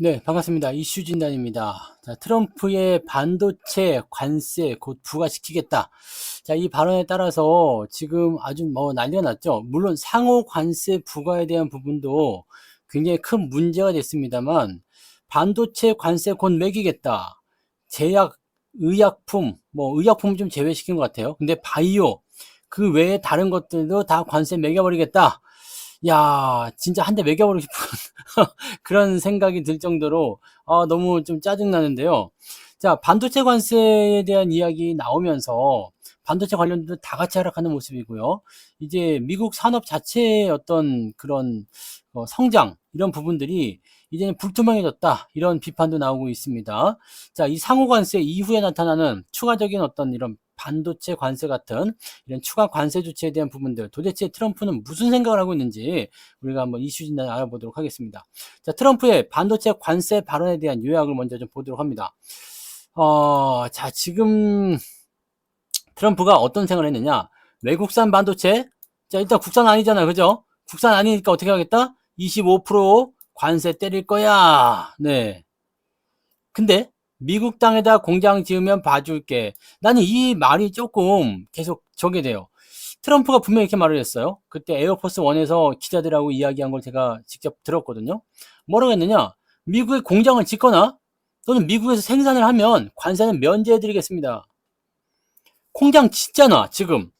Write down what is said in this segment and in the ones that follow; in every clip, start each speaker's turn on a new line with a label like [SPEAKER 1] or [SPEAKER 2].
[SPEAKER 1] 네, 반갑습니다. 이슈 진단입니다. 자, 트럼프의 반도체 관세 곧 부과시키겠다. 자, 이 발언에 따라서 지금 아주 난리가 났죠. 물론 상호 관세 부과에 대한 부분도 굉장히 큰 문제가 됐습니다만, 반도체 관세 곧 매기겠다. 제약, 의약품, 의약품 좀 제외시킨 것 같아요. 근데 바이오, 그 외에 다른 것들도 다 관세 매겨버리겠다. 야, 진짜 한 대 매겨버리고 싶은 그런 생각이 들 정도로 너무 좀 짜증나는데요. 자, 반도체 관세에 대한 이야기 나오면서 반도체 관련주도 다 같이 하락하는 모습이고요. 이제 미국 산업 자체의 어떤 그런 성장 이런 부분들이 이제는 불투명해졌다 이런 비판도 나오고 있습니다. 자, 이 상호 관세 이후에 나타나는 추가적인 어떤 이런 반도체 관세 같은 이런 추가 관세 조치에 대한 부분들, 도대체 트럼프는 무슨 생각을 하고 있는지 우리가 한번 이슈 진단 알아보도록 하겠습니다. 자, 트럼프의 반도체 관세 발언에 대한 요약을 먼저 좀 보도록 합니다. 자, 지금 트럼프가 어떤 생각을 했느냐? 외국산 반도체? 자, 일단 국산 아니잖아요. 그죠? 국산 아니니까 어떻게 하겠다? 25% 관세 때릴 거야. 네. 근데 미국 땅에다 공장 지으면 봐줄게. 나는 이 말이 조금 계속 저게 돼요. 트럼프가 분명히 이렇게 말을 했어요. 그때 에어포스 원에서 기자들하고 이야기한 걸 제가 직접 들었거든요. 뭐라고 했느냐? 미국에 공장을 짓거나 또는 미국에서 생산을 하면 관세는 면제해드리겠습니다. 공장 짓잖아, 지금.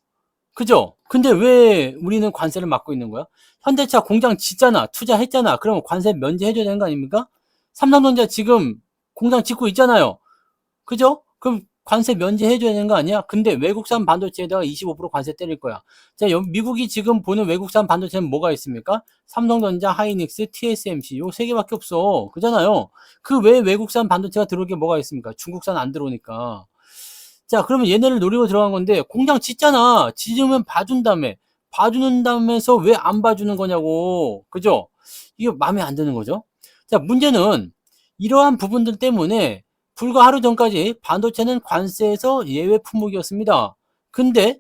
[SPEAKER 1] 그죠? 근데 왜 우리는 관세를 막고 있는 거야? 현대차 공장 짓잖아, 투자했잖아. 그러면 관세 면제해줘야 되는 거 아닙니까? 삼성전자 지금 공장 짓고 있잖아요. 그죠? 그럼 관세 면제해줘야 되는 거 아니야? 근데 외국산 반도체에다가 25% 관세 때릴 거야. 자, 미국이 지금 보는 외국산 반도체는 뭐가 있습니까? 삼성전자, 하이닉스, TSMC 요 세 개밖에 없어. 그잖아요. 그 외에 외국산 반도체가 들어올 게 뭐가 있습니까? 중국산 안 들어오니까. 자, 그러면 얘네를 노리고 들어간 건데 공장 짓잖아. 짓으면 봐준다며. 봐주는다면서 왜 안 봐주는 거냐고. 그죠? 이게 마음에 안 드는 거죠. 자, 문제는 이러한 부분들 때문에 불과 하루 전까지 반도체는 관세에서 예외 품목이었습니다. 근데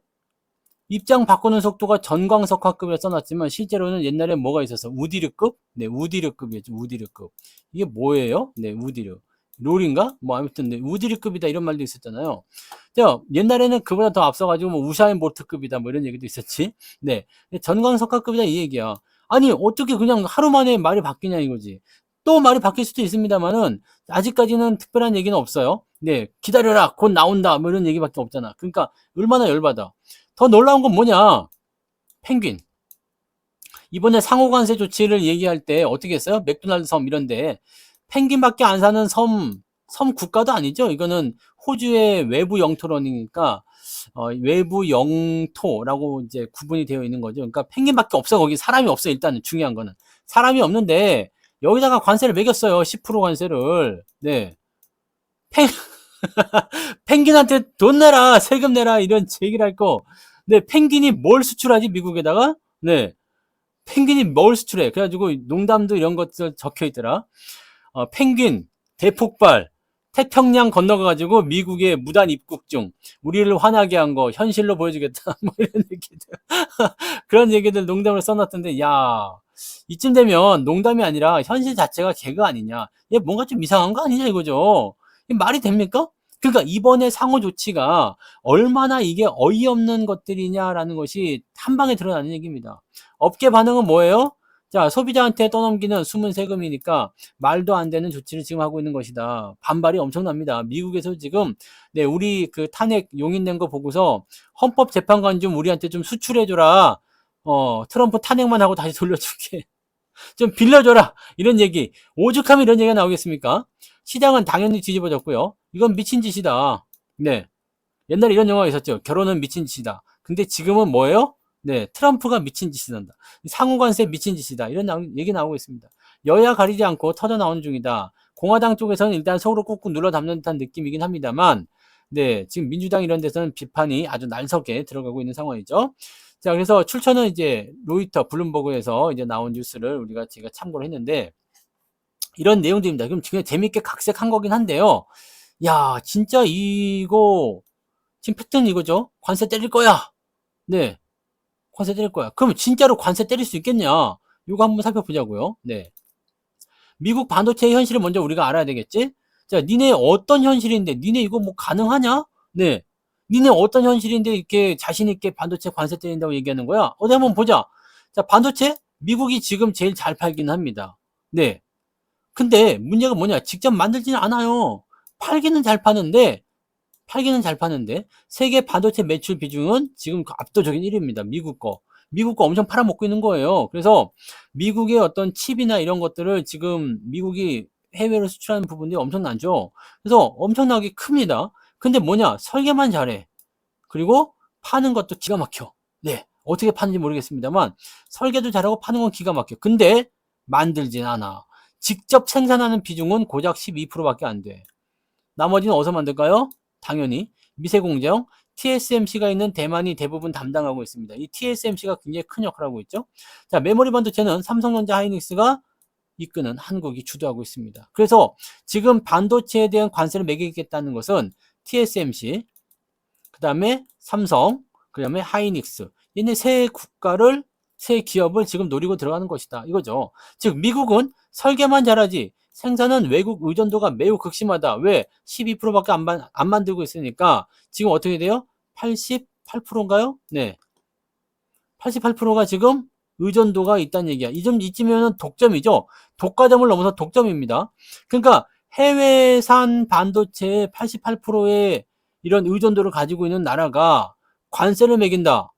[SPEAKER 1] 입장 바꾸는 속도가 전광석화급이라 써놨지만 실제로는 옛날에 뭐가 있었어? 우디르급? 네, 우디르급이었죠. 우디르급. 이게 뭐예요? 네, 우디르. 롤인가? 아무튼 네, 우디르급이다 이런 말도 있었잖아요. 자, 옛날에는 그보다 더 앞서가지고 우사인 볼트급이다 이런 얘기도 있었지. 네, 전광석화급이다 이 얘기야. 아니 어떻게 그냥 하루 만에 말이 바뀌냐 이거지. 또 말이 바뀔 수도 있습니다만은 아직까지는 특별한 얘기는 없어요. 네, 기다려라 곧 나온다 이런 얘기밖에 없잖아. 그러니까 얼마나 열받아. 더 놀라운 건 뭐냐? 펭귄. 이번에 상호관세 조치를 얘기할 때 어떻게 했어요? 맥도날드 섬 이런데 펭귄밖에 안 사는 섬 국가도 아니죠. 이거는 호주의 외부 영토론이니까 외부 영토라고 이제 구분이 되어 있는 거죠. 그러니까 펭귄밖에 없어. 거기 사람이 없어. 일단은 중요한 거는 사람이 없는데 여기다가 관세를 매겼어요. 10% 관세를. 네. 펭 펭귄한테 돈 내라, 세금 내라 이런 제기를 할 거. 네, 펭귄이 뭘 수출하지 미국에다가? 네, 펭귄이 뭘 수출해? 그래가지고 농담도 이런 것들 적혀 있더라. 펭귄 대폭발, 태평양 건너가가지고 미국에 무단 입국 중, 우리를 화나게 한 거 현실로 보여주겠다. 뭐 이런 얘기들, 그런 얘기들 농담을 써놨던데, 야. 이쯤 되면 농담이 아니라 현실 자체가 개그 아니냐. 얘 뭔가 좀 이상한 거 아니냐 이거죠. 이게 말이 됩니까? 그러니까 이번에 상호 조치가 얼마나 이게 어이없는 것들이냐라는 것이 한 방에 드러나는 얘기입니다. 업계 반응은 뭐예요? 자, 소비자한테 떠넘기는 숨은 세금이니까 말도 안 되는 조치를 지금 하고 있는 것이다. 반발이 엄청납니다. 미국에서 지금 네, 우리 그 탄핵 용인된 거 보고서 헌법재판관 좀 우리한테 좀 수출해줘라. 트럼프 탄핵만 하고 다시 돌려줄게. 좀 빌려줘라. 이런 얘기. 오죽하면 이런 얘기가 나오겠습니까? 시장은 당연히 뒤집어졌고요. 이건 미친 짓이다. 네. 옛날에 이런 영화가 있었죠. 결혼은 미친 짓이다. 근데 지금은 뭐예요? 네. 트럼프가 미친 짓이 난다. 상호관세 미친 짓이다. 이런 얘기 나오고 있습니다. 여야 가리지 않고 터져 나오는 중이다. 공화당 쪽에서는 일단 속으로 꾹꾹 눌러 담는 듯한 느낌이긴 합니다만, 네. 지금 민주당 이런 데서는 비판이 아주 날석에 들어가고 있는 상황이죠. 자, 그래서 출처는 이제 로이터, 블룸버그에서 이제 나온 뉴스를 제가 참고를 했는데, 이런 내용들입니다. 그럼 지금 재밌게 각색한 거긴 한데요. 야, 진짜 이거, 지금 팩트는 이거죠. 관세 때릴 거야. 네. 관세 때릴 거야. 그럼 진짜로 관세 때릴 수 있겠냐? 이거 한번 살펴보자고요. 네. 미국 반도체의 현실을 먼저 우리가 알아야 되겠지? 자, 니네 어떤 현실인데, 니네 이거 뭐 가능하냐? 네. 니네 어떤 현실인데 이렇게 자신있게 반도체 관세 때린다고 얘기하는 거야? 어디 한번 보자. 자, 반도체? 미국이 지금 제일 잘 팔긴 합니다. 네. 근데 문제가 뭐냐? 직접 만들지는 않아요. 팔기는 잘 파는데, 세계 반도체 매출 비중은 지금 압도적인 1위입니다. 미국 거. 미국 거 엄청 팔아먹고 있는 거예요. 그래서 미국의 어떤 칩이나 이런 것들을 지금 미국이 해외로 수출하는 부분이 엄청나죠. 그래서 엄청나게 큽니다. 근데 뭐냐? 설계만 잘해. 그리고 파는 것도 기가 막혀. 네. 어떻게 파는지 모르겠습니다만 설계도 잘하고 파는 건 기가 막혀. 근데 만들진 않아. 직접 생산하는 비중은 고작 12%밖에 안 돼. 나머지는 어디서 만들까요? 당연히 미세공정 TSMC가 있는 대만이 대부분 담당하고 있습니다. 이 TSMC가 굉장히 큰 역할을 하고 있죠. 자, 메모리 반도체는 삼성전자 하이닉스가 이끄는 한국이 주도하고 있습니다. 그래서 지금 반도체에 대한 관세를 매기겠다는 것은 TSMC, 그 다음에 삼성, 그 다음에 하이닉스, 얘네 세 기업을 지금 노리고 들어가는 것이다. 이거죠. 즉, 미국은 설계만 잘하지 생산은 외국 의존도가 매우 극심하다. 왜? 12%밖에 안 만들고 있으니까 지금 어떻게 돼요? 88%인가요? 네. 88%가 지금 의존도가 있다는 얘기야. 이쯤이면 독점이죠. 독과점을 넘어서 독점입니다. 그러니까 해외산 반도체의 88%의 이런 의존도를 가지고 있는 나라가 관세를 매긴다.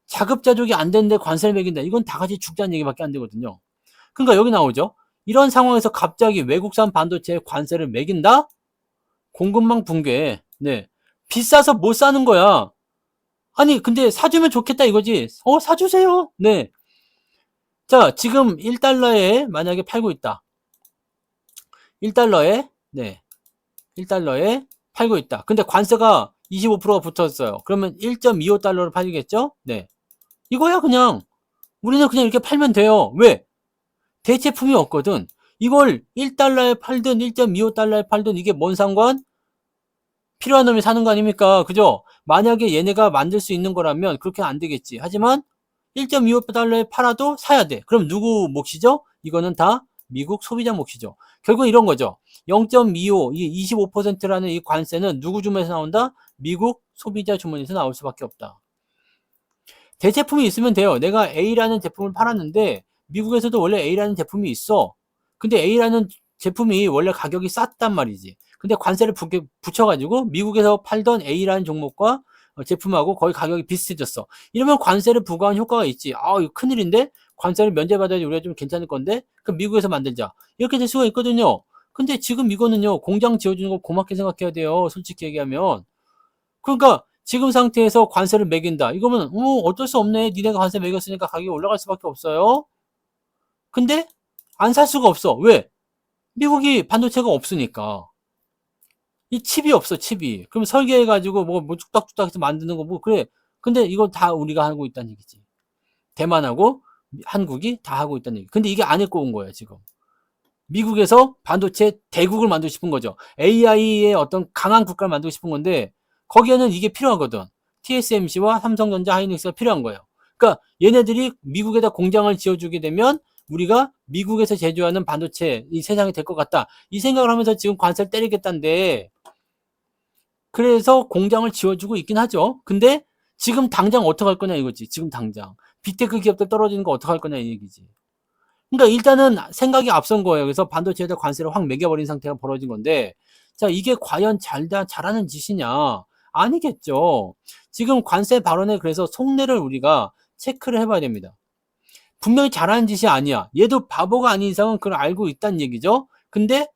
[SPEAKER 1] 자급자족이 안 되는데 관세를 매긴다. 이건 다 같이 죽자는 얘기밖에 안 되거든요. 그러니까 여기 나오죠. 이런 상황에서 갑자기 외국산 반도체에 관세를 매긴다? 공급망 붕괴. 네. 비싸서 못 사는 거야. 아니, 근데 사주면 좋겠다 이거지. 사주세요. 네. 자, 지금 1달러에 만약에 팔고 있다. 1달러에, 네. 1달러에 팔고 있다. 근데 관세가 25%가 붙었어요. 그러면 1.25달러로 팔리겠죠? 네. 이거야, 그냥. 우리는 그냥 이렇게 팔면 돼요. 왜? 대체품이 없거든. 이걸 1달러에 팔든 1.25달러에 팔든 이게 뭔 상관? 필요한 놈이 사는 거 아닙니까? 그죠? 만약에 얘네가 만들 수 있는 거라면 그렇게 안 되겠지. 하지만 1.25달러에 팔아도 사야 돼. 그럼 누구 몫이죠? 이거는 다 미국 소비자 몫이죠. 결국 이런 거죠. 0.25, 이 25%라는 이 관세는 누구 주머니에서 나온다? 미국 소비자 주머니에서 나올 수밖에 없다. 대체품이 있으면 돼요. 내가 A라는 제품을 팔았는데 미국에서도 원래 A라는 제품이 있어. 근데 A라는 제품이 원래 가격이 쌌단 말이지. 근데 관세를 붙여가지고 미국에서 팔던 A라는 종목과 제품하고 거의 가격이 비슷해졌어. 이러면 관세를 부과한 효과가 있지. 이거 큰일인데? 관세를 면제받아야지 우리가 좀 괜찮을 건데? 그럼 미국에서 만들자. 이렇게 될 수가 있거든요. 근데 지금 이거는요, 공장 지어주는 거 고맙게 생각해야 돼요. 솔직히 얘기하면. 그러니까 지금 상태에서 관세를 매긴다. 이거면 어쩔 수 없네. 니네가 관세 매겼으니까 가격이 올라갈 수밖에 없어요. 근데 안 살 수가 없어. 왜? 미국이 반도체가 없으니까. 이 칩이 없어, 칩이. 그럼 설계해가지고 뭐 뚝딱뚝딱 해서 만드는 거 뭐 그래. 근데 이거 다 우리가 하고 있다는 얘기지. 대만하고 한국이 다 하고 있다는 얘기. 근데 이게 안 입고 온 거예요, 지금. 미국에서 반도체 대국을 만들고 싶은 거죠. AI의 어떤 강한 국가를 만들고 싶은 건데 거기에는 이게 필요하거든. TSMC와 삼성전자 하이닉스가 필요한 거예요. 그러니까 얘네들이 미국에다 공장을 지어주게 되면 우리가 미국에서 제조하는 반도체 이 세상이 될 것 같다. 이 생각을 하면서 지금 관세를 때리겠다는데 그래서 공장을 지어주고 있긴 하죠. 근데 지금 당장 어떻게 할 거냐 이거지. 지금 당장. 빅테크 기업들 떨어지는 거 어떻게 할 거냐 이 얘기지. 그러니까 일단은 생각이 앞선 거예요. 그래서 반도체에다 관세를 확 매겨버린 상태가 벌어진 건데 자 이게 과연 잘하는 짓이냐 아니겠죠. 지금 관세 발언에 그래서 속내를 우리가 체크를 해봐야 됩니다. 분명히 잘하는 짓이 아니야. 얘도 바보가 아닌 이상은 그걸 알고 있다는 얘기죠. 근데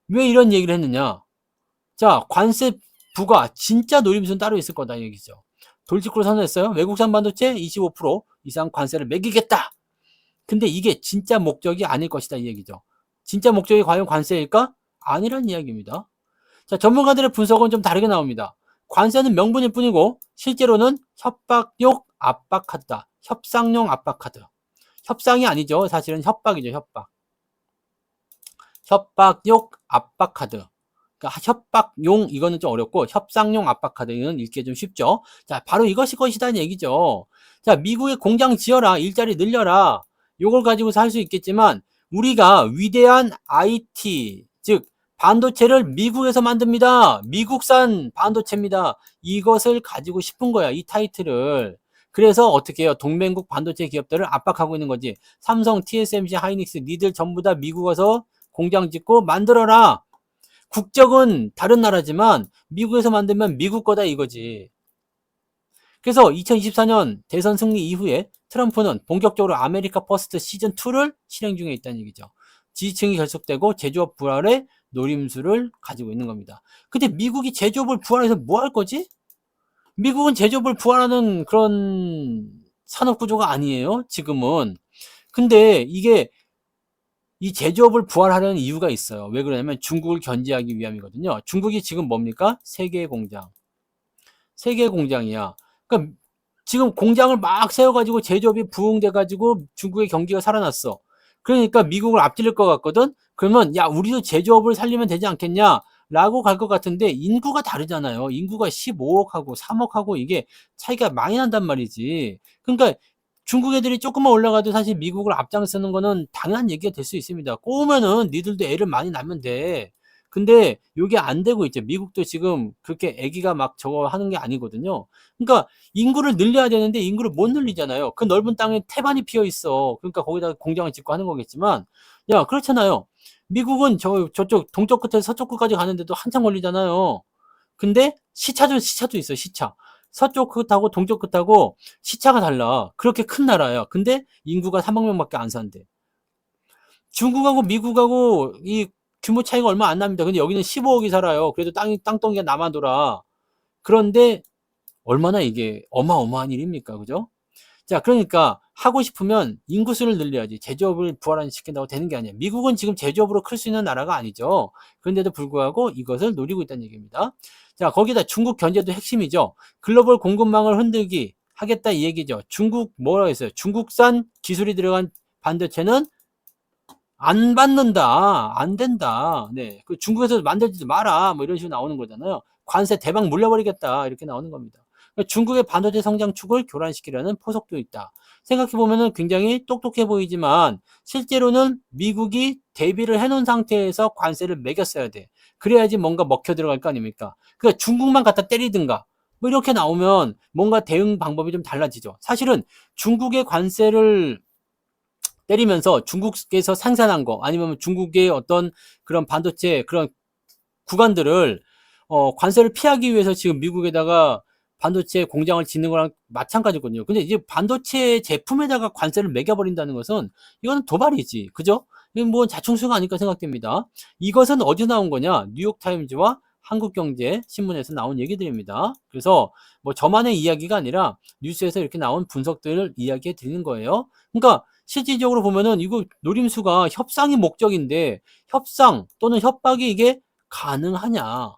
[SPEAKER 1] 왜 이런 얘기를 했느냐. 자 관세 부과 진짜 노림수는 따로 있을 거다 이 얘기죠. 돌직구로 선언했어요. 외국산 반도체 25% 이상 관세를 매기겠다. 근데 이게 진짜 목적이 아닐 것이다 이 얘기죠. 진짜 목적이 과연 관세일까? 아니란 이야기입니다. 자, 전문가들의 분석은 좀 다르게 나옵니다. 관세는 명분일 뿐이고 실제로는 협박용 압박카드다. 협상용 압박카드. 협상이 아니죠. 사실은 협박이죠. 협박. 협박용 압박카드. 그러니까 협박용 이거는 좀 어렵고 협상용 압박카드는 읽기 좀 쉽죠. 자, 바로 이것이 것이다는 얘기죠. 자, 미국에 공장 지어라. 일자리 늘려라. 요걸 가지고서 할 수 있겠지만 우리가 위대한 IT, 즉 반도체를 미국에서 만듭니다. 미국산 반도체입니다. 이것을 가지고 싶은 거야, 이 타이틀을. 그래서 어떻게 해요? 동맹국 반도체 기업들을 압박하고 있는 거지. 삼성, TSMC, 하이닉스 니들 전부 다 미국 와서 공장 짓고 만들어라. 국적은 다른 나라지만 미국에서 만들면 미국 거다 이거지. 그래서 2024년 대선 승리 이후에 트럼프는 본격적으로 아메리카 퍼스트 시즌2를 실행 중에 있다는 얘기죠. 지지층이 결속되고 제조업 부활의 노림수를 가지고 있는 겁니다. 근데 미국이 제조업을 부활해서 뭐 할 거지? 미국은 제조업을 부활하는 그런 산업 구조가 아니에요, 지금은. 근데 이게 이 제조업을 부활하려는 이유가 있어요. 왜 그러냐면 중국을 견제하기 위함이거든요. 중국이 지금 뭡니까? 세계의 공장. 세계 공장이야. 그러니까 지금 공장을 막 세워가지고 제조업이 부흥돼가지고 중국의 경기가 살아났어. 그러니까 미국을 앞질릴 것 같거든? 그러면 야, 우리도 제조업을 살리면 되지 않겠냐? 라고 갈 것 같은데 인구가 다르잖아요. 인구가 15억하고 3억하고 이게 차이가 많이 난단 말이지. 그러니까 중국 애들이 조금만 올라가도 사실 미국을 앞장서는 거는 당연한 얘기가 될 수 있습니다. 꼬우면은 니들도 애를 많이 낳으면 돼. 근데 요게 안 되고 있죠. 미국도 지금 그렇게 애기가 막 저거 하는 게 아니거든요. 그러니까 인구를 늘려야 되는데 인구를 못 늘리잖아요. 그 넓은 땅에 태반이 피어 있어. 그러니까 거기다가 공장을 짓고 하는 거겠지만, 야, 그렇잖아요. 미국은 저쪽 동쪽 끝에서 서쪽 끝까지 가는데도 한참 걸리잖아요. 근데 시차도 있어, 시차. 서쪽 끝하고 동쪽 끝하고 시차가 달라. 그렇게 큰 나라야. 근데 인구가 3억 명밖에 안 사는데. 중국하고 미국하고 이 규모 차이가 얼마 안 납니다. 근데 여기는 15억이 살아요. 그래도 땅덩이가 남아돌아. 그런데 얼마나 이게 어마어마한 일입니까? 그죠? 자, 그러니까 하고 싶으면 인구수를 늘려야지. 제조업을 부활시킨다고 되는 게 아니에요. 미국은 지금 제조업으로 클 수 있는 나라가 아니죠. 그런데도 불구하고 이것을 노리고 있다는 얘기입니다. 자, 거기다 중국 견제도 핵심이죠. 글로벌 공급망을 흔들기 하겠다 이 얘기죠. 중국 뭐라고 했어요? 중국산 기술이 들어간 반도체는 안 받는다. 안 된다. 네. 그 중국에서 만들지도 마라. 뭐 이런 식으로 나오는 거잖아요. 관세 대박 물려버리겠다. 이렇게 나오는 겁니다. 그러니까 중국의 반도체 성장축을 교란시키려는 포석도 있다. 생각해보면은 굉장히 똑똑해 보이지만 실제로는 미국이 대비를 해놓은 상태에서 관세를 매겼어야 돼. 그래야지 뭔가 먹혀 들어갈 거 아닙니까? 그러니까 중국만 갖다 때리든가 뭐 이렇게 나오면 뭔가 대응 방법이 좀 달라지죠. 사실은 중국의 관세를 때리면서 중국에서 생산한 거 아니면 중국의 어떤 그런 반도체 그런 구간들을 관세를 피하기 위해서 지금 미국에다가 반도체 공장을 짓는 거랑 마찬가지거든요. 근데 이제 반도체 제품에다가 관세를 매겨버린다는 것은 이거는 도발이지. 그죠? 이건 뭐 자충수가 아닐까 생각됩니다. 이것은 어디서 나온 거냐? 뉴욕타임즈와 한국경제신문에서 나온 얘기들입니다. 그래서 뭐 저만의 이야기가 아니라 뉴스에서 이렇게 나온 분석들을 이야기해 드리는 거예요. 그러니까 실질적으로 보면은 이거 노림수가 협상이 목적인데 협상 또는 협박이 이게 가능하냐?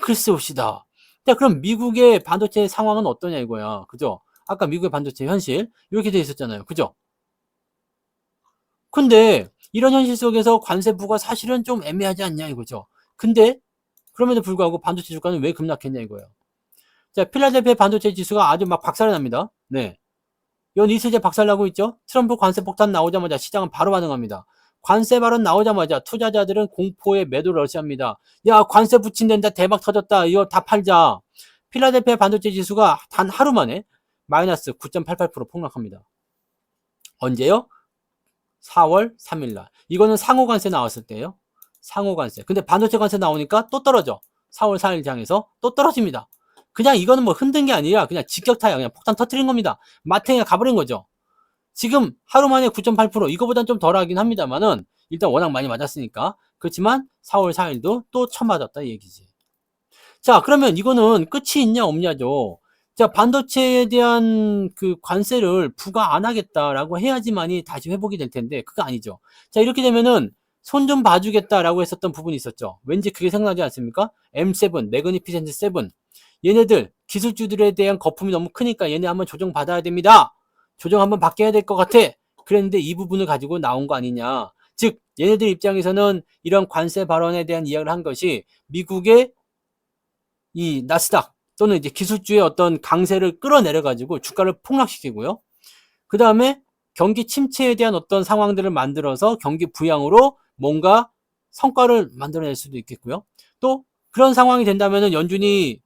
[SPEAKER 1] 글쎄 봅시다. 자, 그럼 미국의 반도체 상황은 어떠냐 이거야. 그죠? 아까 미국의 반도체 현실 이렇게 돼 있었잖아요. 그죠? 근데 이런 현실 속에서 관세부가 사실은 좀 애매하지 않냐 이거죠. 근데 그럼에도 불구하고 반도체 주가는 왜 급락했냐 이거예요. 자, 필라델피아 반도체 지수가 아주 막 박살이 납니다. 네. 연 이틀째 박살나고 있죠. 트럼프 관세 폭탄 나오자마자 시장은 바로 반응합니다. 관세 발언 나오자마자 투자자들은 공포에 매도 러시합니다. 야, 관세 붙인댄다, 대박 터졌다, 이거 다 팔자. 필라델피아 반도체 지수가 단 하루 만에 마이너스 9.88% 폭락합니다. 언제요? 4월 3일 날. 이거는 상호 관세 나왔을 때예요. 상호 관세. 근데 반도체 관세 나오니까 또 떨어져. 4월 4일 장에서 또 떨어집니다. 그냥 이거는 뭐 흔든 게 아니라 그냥 직격타야. 그냥 폭탄 터트린 겁니다. 마탱이가 가버린 거죠. 지금 하루 만에 9.8% 이거보단 좀 덜하긴 합니다만은 일단 워낙 많이 맞았으니까. 그렇지만 4월 4일도 또 쳐맞았다 이 얘기지. 자, 그러면 이거는 끝이 있냐 없냐죠. 자, 반도체에 대한 그 관세를 부과 안 하겠다라고 해야지만이 다시 회복이 될 텐데 그거 아니죠. 자, 이렇게 되면은 손 좀 봐주겠다라고 했었던 부분이 있었죠. 왠지 그게 생각나지 않습니까? M7, 매그니피센트 7. 얘네들 기술주들에 대한 거품이 너무 크니까 얘네 한번 조정 받아야 됩니다. 조정 한번 바뀌어야 될 것 같아. 그랬는데 이 부분을 가지고 나온 거 아니냐. 즉 얘네들 입장에서는 이런 관세 발언에 대한 이야기를 한 것이 미국의 이 나스닥 또는 이제 기술주의 어떤 강세를 끌어내려 가지고 주가를 폭락시키고요. 그 다음에 경기 침체에 대한 어떤 상황들을 만들어서 경기 부양으로 뭔가 성과를 만들어낼 수도 있겠고요. 또 그런 상황이 된다면은 연준이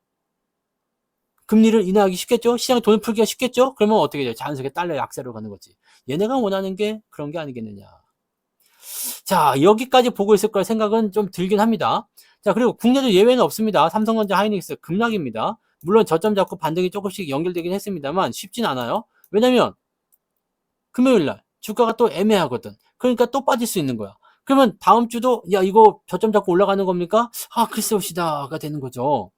[SPEAKER 1] 금리를 인하하기 쉽겠죠? 시장에 돈을 풀기가 쉽겠죠? 그러면 어떻게 돼요? 자연스럽게 달러 약세로 가는 거지. 얘네가 원하는 게 그런 게 아니겠느냐. 자, 여기까지 보고 있을 거라 생각은 좀 들긴 합니다. 자, 그리고 국내도 예외는 없습니다. 삼성전자, 하이닉스 급락입니다. 물론 저점 잡고 반등이 조금씩 연결되긴 했습니다만 쉽진 않아요. 왜냐면 금요일날 주가가 또 애매하거든. 그러니까 또 빠질 수 있는 거야. 그러면 다음 주도 야 이거 저점 잡고 올라가는 겁니까? 아 글쎄 옵시다가 되는 거죠.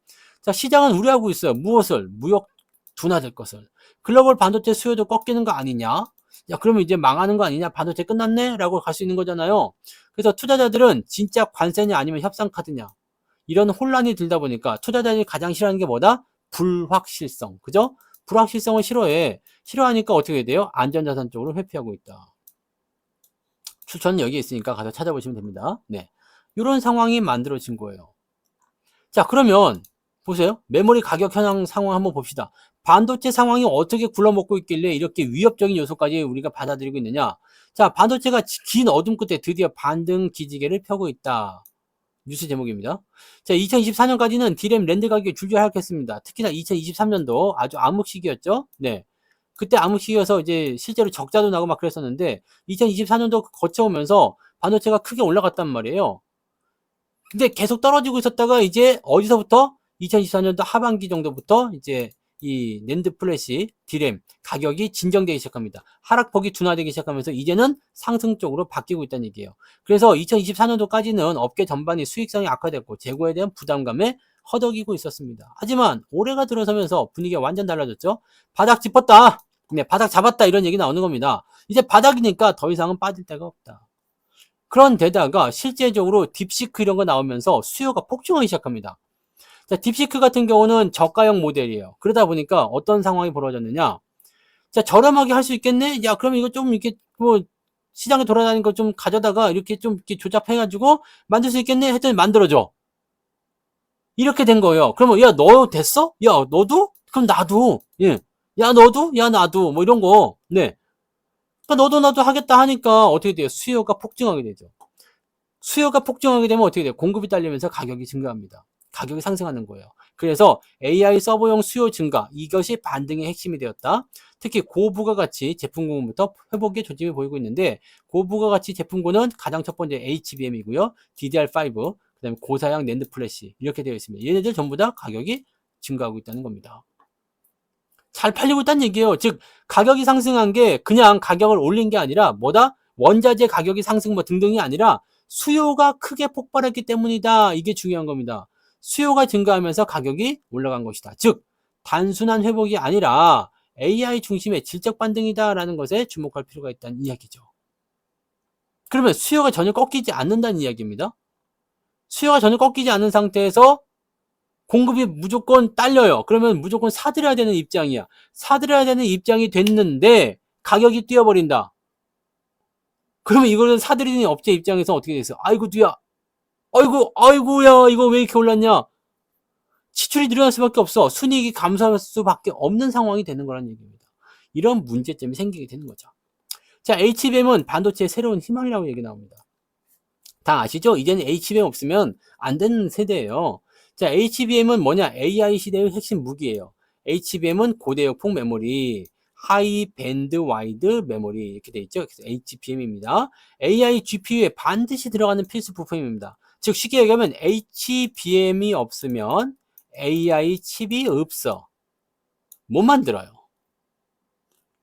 [SPEAKER 1] 자, 시장은 우려하고 있어요. 무엇을? 무역 둔화될 것을. 글로벌 반도체 수요도 꺾이는 거 아니냐? 야 그러면 이제 망하는 거 아니냐? 반도체 끝났네? 라고 갈 수 있는 거잖아요. 그래서 투자자들은 진짜 관세냐 아니면 협상 카드냐 이런 혼란이 들다 보니까 투자자들이 가장 싫어하는 게 뭐다? 불확실성. 그죠? 불확실성을 싫어해. 싫어하니까 어떻게 돼요? 안전자산 쪽으로 회피하고 있다. 추천은 여기 있으니까 가서 찾아보시면 됩니다. 네. 이런 상황이 만들어진 거예요. 자, 그러면 보세요. 메모리 가격 현황 상황 한번 봅시다. 반도체 상황이 어떻게 굴러먹고 있길래 이렇게 위협적인 요소까지 우리가 받아들이고 있느냐. 자, 반도체가 긴 어둠 끝에 드디어 반등 기지개를 펴고 있다. 뉴스 제목입니다. 자, 2024년까지는 D램 랜드 가격이 줄줄 하락했습니다. 특히나 2023년도 아주 암흑 시기였죠. 네. 그때 암흑 시기여서 이제 실제로 적자도 나고 막 그랬었는데 2024년도 거쳐오면서 반도체가 크게 올라갔단 말이에요. 근데 계속 떨어지고 있었다가 이제 어디서부터 2024년도 하반기 정도부터 이제 이 낸드 플래시 D램 가격이 진정되기 시작합니다. 하락폭이 둔화되기 시작하면서 이제는 상승 쪽으로 바뀌고 있다는 얘기예요. 그래서 2024년도까지는 업계 전반이 수익성이 악화됐고 재고에 대한 부담감에 허덕이고 있었습니다. 하지만 올해가 들어서면서 분위기가 완전 달라졌죠. 바닥 짚었다. 네, 바닥 잡았다 이런 얘기 나오는 겁니다. 이제 바닥이니까 더 이상은 빠질 데가 없다. 그런데다가 실제적으로 딥시크 이런 거 나오면서 수요가 폭증하기 시작합니다. 자, 딥시크 같은 경우는 저가형 모델이에요. 그러다 보니까 어떤 상황이 벌어졌느냐. 자, 저렴하게 할 수 있겠네? 야, 그럼 이거 좀 이렇게 뭐 시장에 돌아다니는 거 좀 가져다가 이렇게 좀 이렇게 조잡해가지고 만들 수 있겠네? 했더니 만들어줘. 이렇게 된 거예요. 그러면 야, 너 됐어? 야, 너도? 그럼 나도. 예. 야, 너도? 야, 나도. 뭐 이런 거. 네. 그러니까 너도 나도 하겠다 하니까 어떻게 돼요? 수요가 폭증하게 되죠. 수요가 폭증하게 되면 어떻게 돼요? 공급이 딸리면서 가격이 증가합니다. 가격이 상승하는 거예요. 그래서 AI 서버용 수요 증가, 이것이 반등의 핵심이 되었다. 특히 고부가가치 제품군부터 회복의 조짐을 보이고 있는데 고부가가치 제품군은 가장 첫 번째 HBM이고요. DDR5, 그 다음에 고사양 낸드 플래시 이렇게 되어 있습니다. 얘네들 전부 다 가격이 증가하고 있다는 겁니다. 잘 팔리고 있다는 얘기예요. 즉 가격이 상승한 게 그냥 가격을 올린 게 아니라 뭐다? 원자재 가격이 상승 뭐 등등이 아니라 수요가 크게 폭발했기 때문이다. 이게 중요한 겁니다. 수요가 증가하면서 가격이 올라간 것이다. 즉 단순한 회복이 아니라 AI 중심의 질적 반등이다라는 것에 주목할 필요가 있다는 이야기죠. 그러면 수요가 전혀 꺾이지 않는다는 이야기입니다. 수요가 전혀 꺾이지 않는 상태에서 공급이 무조건 딸려요. 그러면 무조건 사들여야 되는 입장이야. 사들여야 되는 입장이 됐는데 가격이 뛰어버린다. 그러면 이거는 사들이는 업체 입장에서 어떻게 됐어? 아이고 뒤야. 아이고야 이거 왜 이렇게 올랐냐? 지출이 늘어날 수밖에 없어. 순이익이 감소할 수밖에 없는 상황이 되는 거라는 얘기입니다. 이런 문제점이 생기게 되는 거죠. 자, HBM은 반도체의 새로운 희망이라고 얘기 나옵니다. 다 아시죠? 이제는 HBM 없으면 안 되는 세대예요. 자, HBM은 뭐냐? AI 시대의 핵심 무기예요. HBM은 고대역폭 메모리, 하이 밴드 와이드 메모리 이렇게 돼 있죠. 그래서 HBM입니다. AI GPU에 반드시 들어가는 필수 부품입니다. 즉 쉽게 얘기하면 HBM이 없으면 AI 칩이 없어. 못 만들어요.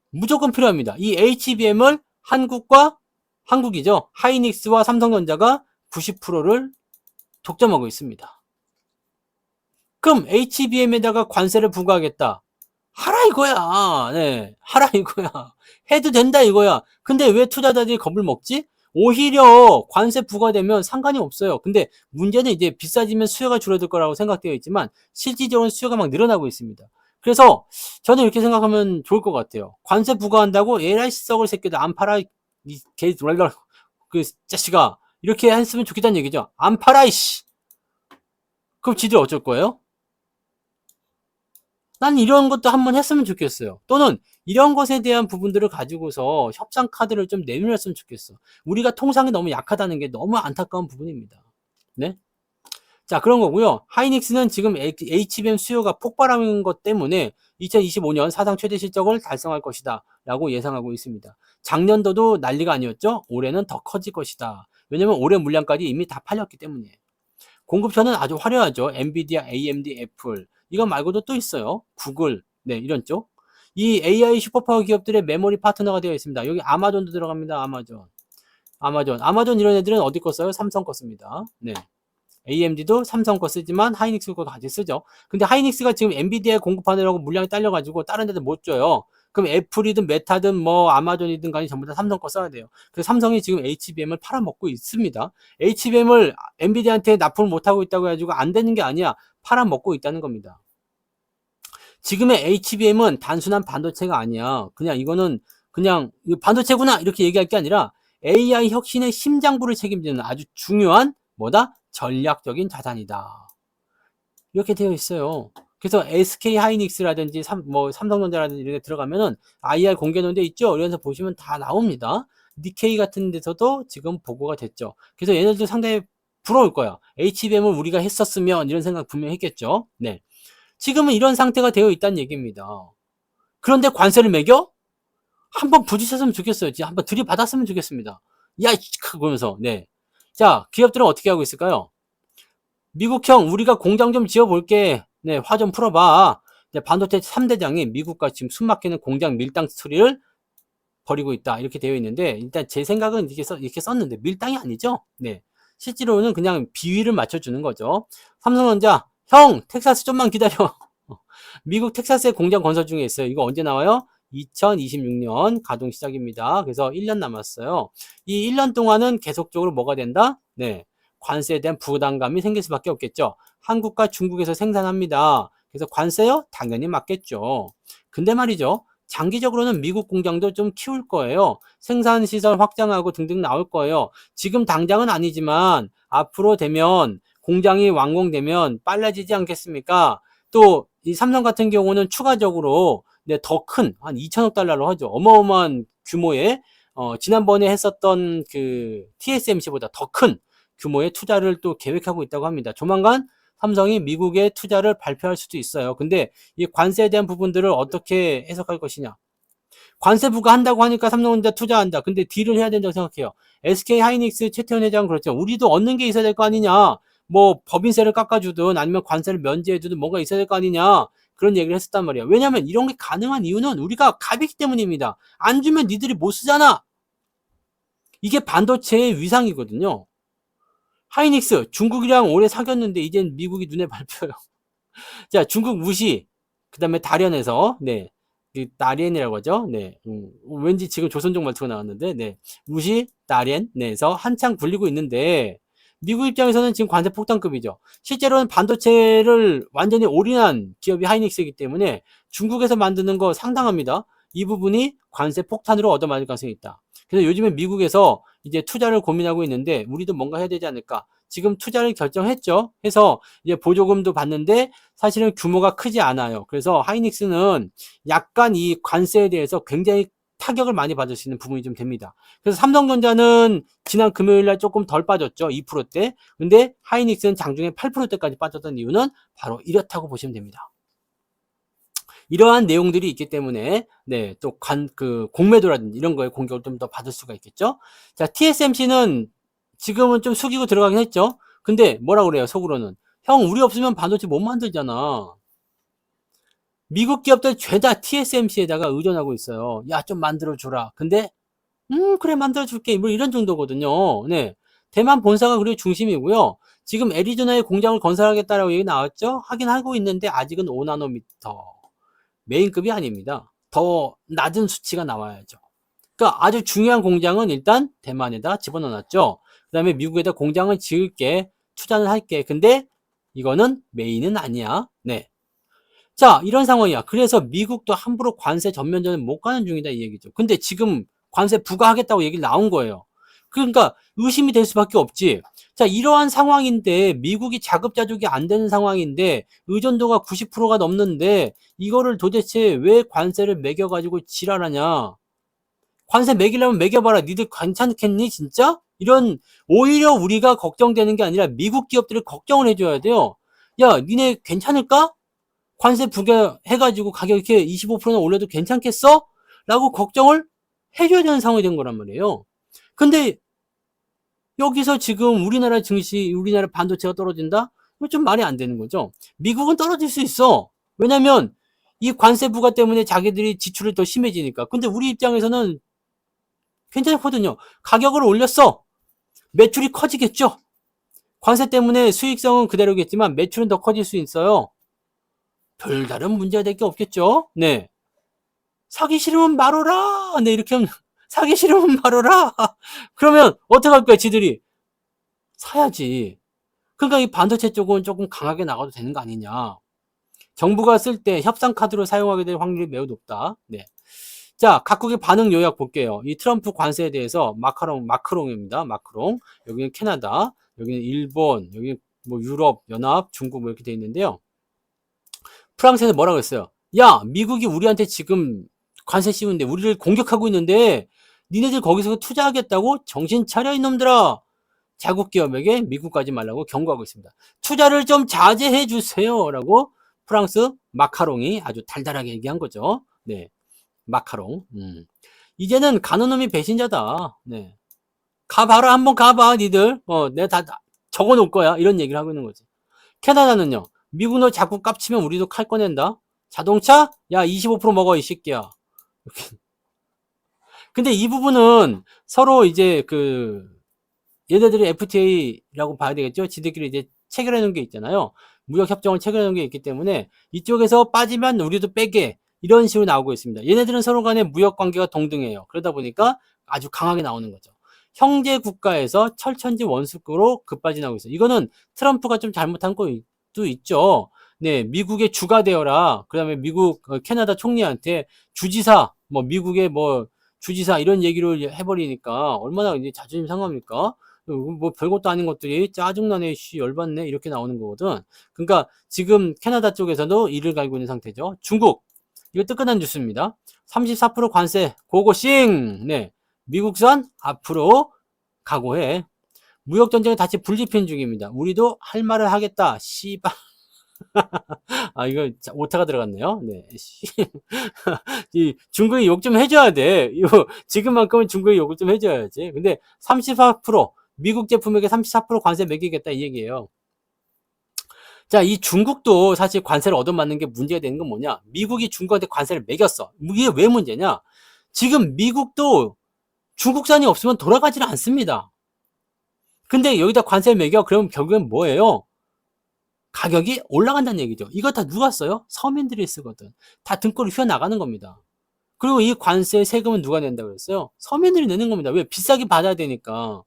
[SPEAKER 1] 무조건 필요합니다. 이 HBM을 한국이죠. 하이닉스와 삼성전자가 90%를 독점하고 있습니다. 그럼 HBM에다가 관세를 부과하겠다. 하라 이거야. 네, 하라 이거야. 해도 된다 이거야. 근데 왜 투자자들이 겁을 먹지? 오히려 관세 부과되면 상관이 없어요. 근데 문제는 이제 비싸지면 수요가 줄어들 거라고 생각되어 있지만 실질적으로 수요가 막 늘어나고 있습니다. 그래서 저는 이렇게 생각하면 좋을 것 같아요. 관세 부과한다고 에라이 썩을 새끼들 안 팔아 이개 놀라 그 자식아 이렇게 했으면 좋겠다는 얘기죠. 안 팔아 이씨. 그럼 지들 어쩔 거예요? 난 이런 것도 한번 했으면 좋겠어요. 또는 이런 것에 대한 부분들을 가지고서 협상 카드를 좀 내밀었으면 좋겠어. 우리가 통상이 너무 약하다는 게 너무 안타까운 부분입니다. 네? 자, 그런 거고요. 하이닉스는 지금 HBM 수요가 폭발하는 것 때문에 2025년 사상 최대 실적을 달성할 것이다 라고 예상하고 있습니다. 작년도도 난리가 아니었죠? 올해는 더 커질 것이다. 왜냐면 올해 물량까지 이미 다 팔렸기 때문에. 공급처는 아주 화려하죠. 엔비디아, AMD, 애플. 이거 말고도 또 있어요. 구글, 네, 이런 쪽. 이 AI 슈퍼파워 기업들의 메모리 파트너가 되어 있습니다. 여기 아마존도 들어갑니다. 아마존 이런 애들은 어디 거 써요? 삼성 거 씁니다. 네. AMD도 삼성 거 쓰지만 하이닉스 거 같이 쓰죠. 근데 하이닉스가 지금 엔비디아에 공급하느라고 물량이 딸려가지고 다른 데들 못 줘요. 그럼 애플이든 메타든 뭐 아마존이든 간에 전부 다 삼성 거 써야 돼요. 그래서 삼성이 지금 HBM을 팔아먹고 있습니다. HBM을 엔비디아한테 납품을 못하고 있다고 해가지고 안 되는 게 아니야. 팔아먹고 있다는 겁니다. 지금의 HBM은 단순한 반도체가 아니야. 그냥 이거는 그냥 반도체구나 이렇게 얘기할 게 아니라 AI 혁신의 심장부를 책임지는 아주 중요한 뭐다? 전략적인 자산이다. 이렇게 되어 있어요. 그래서 SK 하이닉스라든지 삼성전자라든지 이런 데 들어가면은 IR 공개놓은 데 있죠? 이런서 보시면 다 나옵니다. 니케이 같은 데서도 지금 보고가 됐죠. 그래서 얘네들 상당히 부러울 거야. HBM을 우리가 했었으면 이런 생각 분명히 했겠죠. 네. 지금은 이런 상태가 되어 있다는 얘기입니다. 그런데 관세를 매겨? 한번 부딪혔으면 좋겠어요. 한번 들이받았으면 좋겠습니다. 야, 그러면서, 네. 자, 기업들은 어떻게 하고 있을까요? 미국형, 우리가 공장 좀 지어볼게. 네, 화 좀 풀어봐. 네, 반도체 3대장이 미국과 지금 숨막히는 공장 밀당 스토리를 벌이고 있다. 이렇게 되어 있는데, 일단 제 생각은 이렇게 썼는데, 밀당이 아니죠? 네. 실제로는 그냥 비위를 맞춰주는 거죠. 삼성전자, 형, 텍사스 좀만 기다려. 미국 텍사스에 공장 건설 중에 있어요. 이거 언제 나와요? 2026년 가동 시작입니다. 그래서 1년 남았어요. 이 1년 동안은 계속적으로 뭐가 된다? 네. 관세에 대한 부담감이 생길 수밖에 없겠죠. 한국과 중국에서 생산합니다. 그래서 관세요? 당연히 맞겠죠. 근데 말이죠. 장기적으로는 미국 공장도 좀 키울 거예요. 생산시설 확장하고 등등 나올 거예요. 지금 당장은 아니지만 앞으로 되면 공장이 완공되면 빨라지지 않겠습니까? 또 이 삼성 같은 경우는 추가적으로 네, 더 큰 한 2천억 달러로 하죠. 어마어마한 규모의 지난번에 했었던 그 TSMC보다 더 큰 규모의 투자를 또 계획하고 있다고 합니다. 조만간 삼성이 미국에 투자를 발표할 수도 있어요. 근데 이 관세에 대한 부분들을 어떻게 해석할 것이냐? 관세 부과한다고 하니까 삼성전자 투자한다. 근데 딜을 해야 된다고 생각해요. SK 하이닉스 최태원 회장 그렇죠. 우리도 얻는 게 있어야 될 거 아니냐. 뭐 법인세를 깎아주든 아니면 관세를 면제해주든 뭔가 있어야 될 거 아니냐. 그런 얘기를 했었단 말이에요. 왜냐하면 이런 게 가능한 이유는 우리가 갑이기 때문입니다. 안 주면 니들이 못 쓰잖아. 이게 반도체의 위상이거든요. 하이닉스 중국이랑 오래 사귀었는데 이젠 미국이 눈에 밟혀요. 자, 중국 무시. 그 다음에 다련에서 네. 다렌이라고 하죠. 네. 왠지 지금 조선족 말투가 나왔는데, 네. 무시, 다렌, 네에서 한창 굴리고 있는데, 미국 입장에서는 지금 관세 폭탄급이죠. 실제로는 반도체를 완전히 올인한 기업이 하이닉스이기 때문에 중국에서 만드는 거 상당합니다. 이 부분이 관세 폭탄으로 얻어맞을 가능성이 있다. 그래서 요즘에 미국에서 이제 투자를 고민하고 있는데, 우리도 뭔가 해야 되지 않을까. 지금 투자를 결정했죠. 해서 이제 보조금도 받는데 사실은 규모가 크지 않아요. 그래서 하이닉스는 약간 이 관세에 대해서 굉장히 타격을 많이 받을 수 있는 부분이 좀 됩니다. 그래서 삼성전자는 지난 금요일 날 조금 덜 빠졌죠. 2%대. 근데 하이닉스는 장중에 8%대까지 빠졌던 이유는 바로 이렇다고 보시면 됩니다. 이러한 내용들이 있기 때문에 네, 또 공매도라든지 이런 거에 공격을 좀 더 받을 수가 있겠죠. 자, TSMC는 지금은 좀 숙이고 들어가긴 했죠. 근데 뭐라 그래요? 속으로는 형, 우리 없으면 반도체 못 만들잖아. 미국 기업들 죄다 TSMC에다가 의존하고 있어요. 야, 좀 만들어주라. 근데 그래, 만들어줄게. 뭐 이런 정도거든요. 네. 대만 본사가 그리고 중심이고요. 지금 애리조나에 공장을 건설하겠다라고 얘기 나왔죠? 하긴 하고 있는데 아직은 5나노미터. 메인급이 아닙니다. 더 낮은 수치가 나와야죠. 그러니까 아주 중요한 공장은 일단 대만에다 집어넣어놨죠. 그 다음에 미국에다 공장을 지을게, 투자를 할게. 근데 이거는 메인은 아니야. 네. 자, 이런 상황이야. 그래서 미국도 함부로 관세 전면전을 못 가는 중이다 이 얘기죠. 근데 지금 관세 부과하겠다고 얘기를 나온 거예요. 그러니까 의심이 될 수밖에 없지. 자, 이러한 상황인데 미국이 자급자족이 안 되는 상황인데 의존도가 90%가 넘는데 이거를 도대체 왜 관세를 매겨가지고 지랄하냐. 관세 매기려면 매겨봐라. 니들 괜찮겠니 진짜? 이런 오히려 우리가 걱정되는 게 아니라 미국 기업들을 걱정을 해줘야 돼요. 야, 니네 괜찮을까? 관세 부과해가지고 가격 이렇게 25%나 올려도 괜찮겠어? 라고 걱정을 해줘야 되는 상황이 된 거란 말이에요. 근데 여기서 지금 우리나라 증시, 우리나라 반도체가 떨어진다? 이거 좀 말이 안 되는 거죠. 미국은 떨어질 수 있어. 왜냐면 이 관세 부과 때문에 자기들이 지출이 더 심해지니까. 근데 우리 입장에서는 괜찮거든요. 가격을 올렸어. 매출이 커지겠죠. 관세 때문에 수익성은 그대로겠지만 매출은 더 커질 수 있어요. 별다른 문제가 될 게 없겠죠. 네. 사기 싫으면 말어라. 네, 이렇게 하면 사기 싫으면 말어라. 그러면 어떡할 거야, 지들이? 사야지. 그러니까 이 반도체 쪽은 조금 강하게 나가도 되는 거 아니냐. 정부가 쓸 때 협상 카드로 사용하게 될 확률이 매우 높다. 네. 자, 각국의 반응 요약 볼게요. 이 트럼프 관세에 대해서 마크롱입니다. 마크롱. 여기는 캐나다, 여기는 일본, 여기 뭐 유럽 연합, 중국 뭐 이렇게 돼 있는데요. 프랑스에서 뭐라고 했어요? 야, 미국이 우리한테 지금 관세 씌우는데 우리를 공격하고 있는데 니네들 거기서 투자하겠다고? 정신 차려 이놈들아. 자국 기업에게 미국 가지 말라고 경고하고 있습니다. 투자를 좀 자제해 주세요. 라고 프랑스 마카롱이 아주 달달하게 얘기한 거죠. 네. 마카롱. 이제는 가는 놈이 배신자다. 네. 가봐라. 한번 가봐. 니들. 내가 다 적어 놓을 거야. 이런 얘기를 하고 있는 거지. 캐나다는요. 미국 너 자꾸 깝치면 우리도 칼 꺼낸다. 자동차? 야, 25% 먹어, 이 새끼야. 근데 이 부분은 서로 이제 얘네들이 FTA라고 봐야 되겠죠? 지들끼리 이제 체결해 놓은 게 있잖아요. 무역 협정을 체결해 놓은 게 있기 때문에 이쪽에서 빠지면 우리도 빼게 이런 식으로 나오고 있습니다. 얘네들은 서로 간에 무역 관계가 동등해요. 그러다 보니까 아주 강하게 나오는 거죠. 형제 국가에서 철천지 원수급으로 급발진하고 있어요. 이거는 트럼프가 좀 잘못한 것도 있죠. 네, 미국의 주가 되어라. 그다음에 미국 캐나다 총리한테 주지사 뭐 미국의 뭐 주지사 이런 얘기를 해버리니까 얼마나 이제 자존심 상합니까? 뭐 별것도 아닌 것들이 짜증나네, 씨, 열받네 이렇게 나오는 거거든. 그러니까 지금 캐나다 쪽에서도 이를 갈고 있는 상태죠. 중국 이거 뜨끈한 뉴스입니다. 34% 관세 고고싱. 네, 미국산 앞으로 각오해. 무역 전쟁이 다시 불지핀 중입니다. 우리도 할 말을 하겠다. 씨발. 아, 이거 오타가 들어갔네요. 네. 이 중국이 욕 좀 해줘야 돼. 이거 지금만큼은 중국이 욕을 좀 해줘야지. 근데 34% 미국 제품에게 34% 관세 매기겠다 이 얘기예요. 자, 이 중국도 사실 관세를 얻어맞는 게 문제가 되는 건 뭐냐? 미국이 중국한테 관세를 매겼어. 이게 왜 문제냐? 지금 미국도 중국산이 없으면 돌아가지를 않습니다. 근데 여기다 관세를 매겨 그러면 결국엔 뭐예요? 가격이 올라간다는 얘기죠. 이거 다 누가 써요? 서민들이 쓰거든. 다 등골이 휘어나가는 겁니다. 그리고 이 관세 세금은 누가 낸다고 그랬어요? 서민들이 내는 겁니다. 왜? 비싸게 받아야 되니까.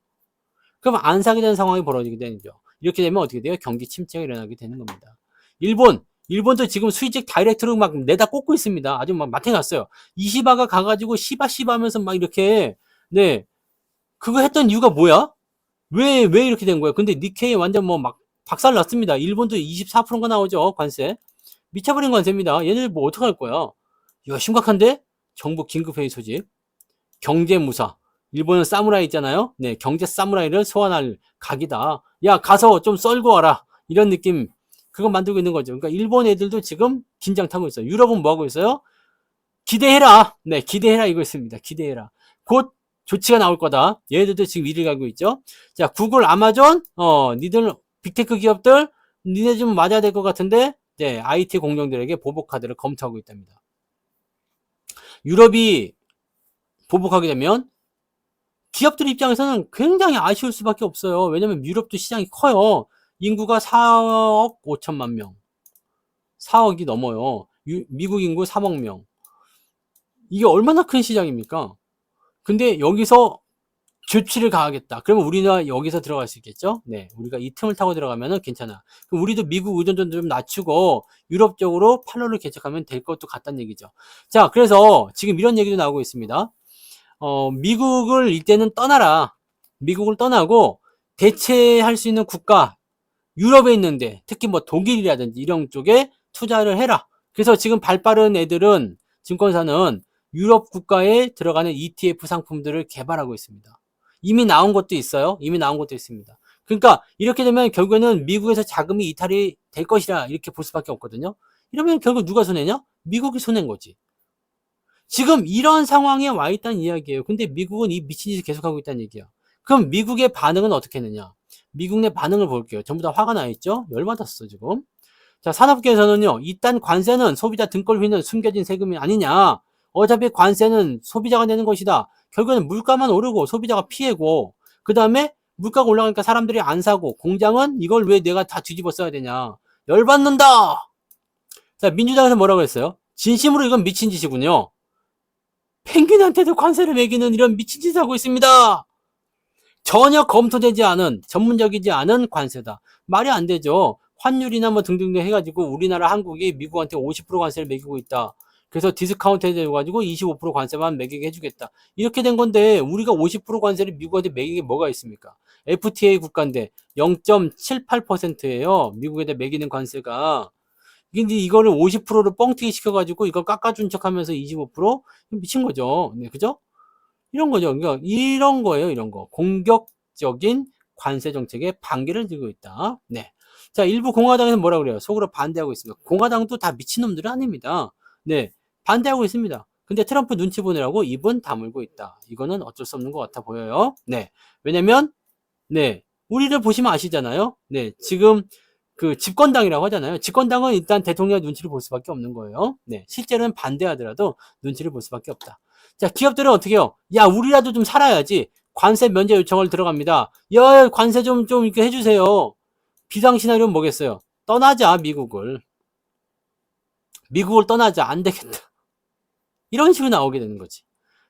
[SPEAKER 1] 그럼 안 사게 되는 상황이 벌어지게 되죠. 이렇게 되면 어떻게 돼요? 경기 침체가 일어나게 되는 겁니다. 일본도 지금 수입직 다이렉트로 막 내다 꽂고 있습니다. 아주 막 마탱이 났어요. 이시바가 가가지고 시바 하면서 막 이렇게, 네. 그거 했던 이유가 뭐야? 왜 이렇게 된 거야? 근데 니케이 완전 뭐 막 박살 났습니다. 일본도 24%가 나오죠. 관세. 미쳐버린 관세입니다. 얘네들 뭐 어떡할 거야? 이거 심각한데? 정부 긴급회의 소집. 경제무사. 일본은 사무라이 있잖아요. 네, 경제 사무라이를 소환할 각이다. 야, 가서 좀 썰고 와라. 이런 느낌. 그거 만들고 있는 거죠. 그러니까 일본 애들도 지금 긴장 타고 있어요. 유럽은 뭐 하고 있어요? 기대해라. 네, 기대해라 이거 있습니다. 기대해라. 곧 조치가 나올 거다. 얘네들도 지금 이를 가고 있죠. 자, 구글, 아마존, 니들 빅테크 기업들, 니네 좀 맞아야 될 것 같은데, 네, IT 공룡들에게 보복 카드를 검토하고 있답니다. 유럽이 보복하게 되면 기업들 입장에서는 굉장히 아쉬울 수밖에 없어요. 왜냐면 유럽도 시장이 커요. 인구가 4억 5천만 명. 4억이 넘어요. 미국 인구 3억 명. 이게 얼마나 큰 시장입니까? 근데 여기서 조치를 가하겠다. 그러면 우리는 여기서 들어갈 수 있겠죠? 네. 우리가 이 틈을 타고 들어가면은 괜찮아. 그럼 우리도 미국 의존도 좀 낮추고 유럽 쪽으로 팔로를 개척하면 될 것도 같다는 얘기죠. 자, 그래서 지금 이런 얘기도 나오고 있습니다. 미국을 이때는 떠나라. 미국을 떠나고 대체할 수 있는 국가, 유럽에 있는데 특히 뭐 독일이라든지 이런 쪽에 투자를 해라. 그래서 지금 발 빠른 애들은 증권사는 유럽 국가에 들어가는 ETF 상품들을 개발하고 있습니다. 이미 나온 것도 있어요. 이미 나온 것도 있습니다. 그러니까 이렇게 되면 결국에는 미국에서 자금이 이탈이 될 것이라 이렇게 볼 수밖에 없거든요. 이러면 결국 누가 손해냐? 미국이 손해인 거지. 지금 이런 상황에 와 있다는 이야기예요. 근데 미국은 이 미친 짓을 계속하고 있다는 얘기야. 그럼 미국의 반응은 어떻게 했느냐? 미국 내 반응을 볼게요. 전부 다 화가 나 있죠? 열받았어, 지금. 자, 산업계에서는요, 이딴 관세는 소비자 등골 휘는 숨겨진 세금이 아니냐. 어차피 관세는 소비자가 내는 것이다. 결국에는 물가만 오르고 소비자가 피해고, 그 다음에 물가가 올라가니까 사람들이 안 사고, 공장은 이걸 왜 내가 다 뒤집어 써야 되냐. 열받는다! 자, 민주당에서 뭐라고 했어요? 진심으로 이건 미친 짓이군요. 펭귄한테도 관세를 매기는 이런 미친 짓을 하고 있습니다. 전혀 검토되지 않은, 전문적이지 않은 관세다. 말이 안 되죠. 환율이나 뭐 등등등 해가지고 우리나라 한국이 미국한테 50% 관세를 매기고 있다. 그래서 디스카운트 해가지고 25% 관세만 매기게 해주겠다. 이렇게 된 건데 우리가 50% 관세를 미국한테 매기게 뭐가 있습니까? FTA 국가인데 0.78%예요. 미국에다 매기는 관세가. 근데 이거를 50%를 뻥튀기 시켜가지고 이걸 깎아준 척하면서 25%? 미친 거죠. 네, 그죠? 이런 거죠. 그러니까 이런 거예요. 이런 거. 공격적인 관세 정책에 반기를 들고 있다. 네. 자, 일부 공화당에서 뭐라 그래요? 속으로 반대하고 있습니다. 공화당도 다 미친놈들은 아닙니다. 네. 반대하고 있습니다. 근데 트럼프 눈치 보느라고 입은 다물고 있다. 이거는 어쩔 수 없는 것 같아 보여요. 네. 왜냐면, 네. 우리를 보시면 아시잖아요. 네. 지금 그 집권당이라고 하잖아요. 집권당은 일단 대통령 눈치를 볼 수밖에 없는 거예요. 네. 실제로는 반대하더라도 눈치를 볼 수밖에 없다. 자, 기업들은 어떻게 해요? 야, 우리라도 좀 살아야지. 관세 면제 요청을 들어갑니다. 야, 관세 좀 이렇게 해주세요. 비상 시나리오는 뭐겠어요? 떠나자, 미국을. 미국을 떠나자. 안 되겠다. 이런 식으로 나오게 되는 거지.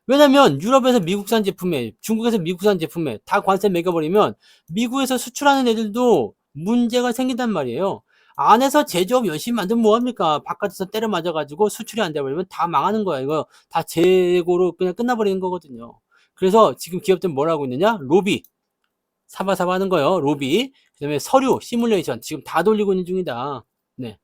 [SPEAKER 1] 왜냐면 유럽에서 미국산 제품에, 중국에서 미국산 제품에 다 관세 매겨버리면 미국에서 수출하는 애들도 문제가 생긴단 말이에요. 안에서 제조업 열심히 만들면 뭐합니까? 바깥에서 때려 맞아가지고 수출이 안 돼버리면 다 망하는 거야. 이거 다 재고로 그냥 끝나버리는 거거든요. 그래서 지금 기업들은 뭘 하고 있느냐? 로비. 사바사바 하는 거예요. 로비. 그 다음에 서류, 시뮬레이션. 지금 다 돌리고 있는 중이다. 네.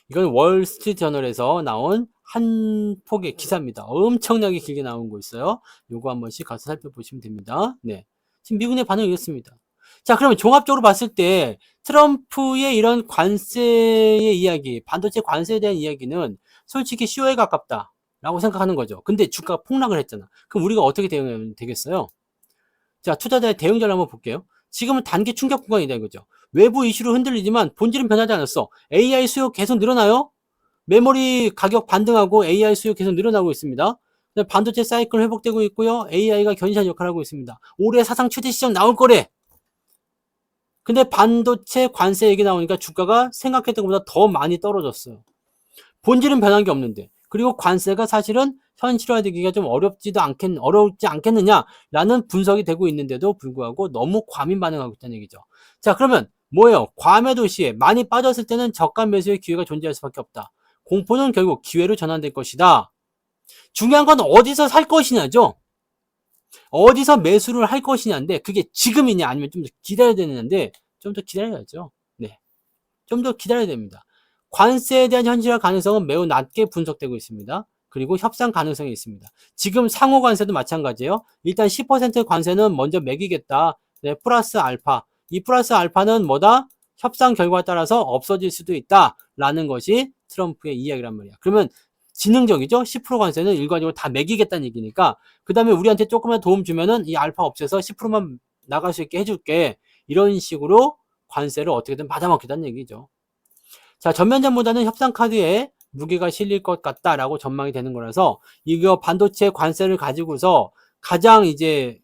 [SPEAKER 1] 이건 월스트리트 저널에서 나온 한 폭의 기사입니다. 엄청나게 길게 나온 거 있어요. 요거 한 번씩 가서 살펴보시면 됩니다. 네. 지금 미국 내 반응이 이렇습니다. 자, 그러면 종합적으로 봤을 때 트럼프의 이런 관세의 이야기, 반도체 관세에 대한 이야기는 솔직히 쇼에 가깝다 라고 생각하는 거죠. 근데 주가가 폭락을 했잖아. 그럼 우리가 어떻게 대응하면 되겠어요? 자, 투자자의 대응 전략 한번 볼게요. 지금은 단기 충격 구간이다 이거죠. 외부 이슈로 흔들리지만 본질은 변하지 않았어. AI 수요 계속 늘어나요? 메모리 가격 반등하고 AI 수요 계속 늘어나고 있습니다. 반도체 사이클 회복되고 있고요. AI가 견인한 역할을 하고 있습니다. 올해 사상 최대 시장 나올 거래. 근데 반도체 관세 얘기 나오니까 주가가 생각했던 것보다 더 많이 떨어졌어요. 본질은 변한 게 없는데. 그리고 관세가 사실은 현실화되기가 좀 어렵지 않겠느냐라는 분석이 되고 있는데도 불구하고 너무 과민 반응하고 있다는 얘기죠. 자, 그러면 뭐예요? 과매 도시에 많이 빠졌을 때는 저가 매수의 기회가 존재할 수밖에 없다. 공포는 결국 기회로 전환될 것이다. 중요한 건 어디서 살 것이냐죠. 어디서 매수를 할 것이냐인데 그게 지금이냐 아니면 좀 더 기다려야 되는데 좀 더 기다려야죠. 네. 좀 더 기다려야 됩니다. 관세에 대한 현실화 가능성은 매우 낮게 분석되고 있습니다. 그리고 협상 가능성이 있습니다. 지금 상호 관세도 마찬가지예요. 일단 10% 관세는 먼저 매기겠다. 네, 플러스 알파. 이 플러스 알파는 뭐다? 협상 결과에 따라서 없어질 수도 있다라는 것이 트럼프의 이야기란 말이야. 그러면 지능적이죠? 10% 관세는 일괄적으로 다 매기겠다는 얘기니까 그 다음에 우리한테 조금만 도움 주면은 이 알파 없애서 10%만 나갈 수 있게 해줄게. 이런 식으로 관세를 어떻게든 받아먹겠다는 얘기죠. 자, 전면전보다는 협상 카드에 무게가 실릴 것 같다라고 전망이 되는 거라서 이거 반도체 관세를 가지고서 가장 이제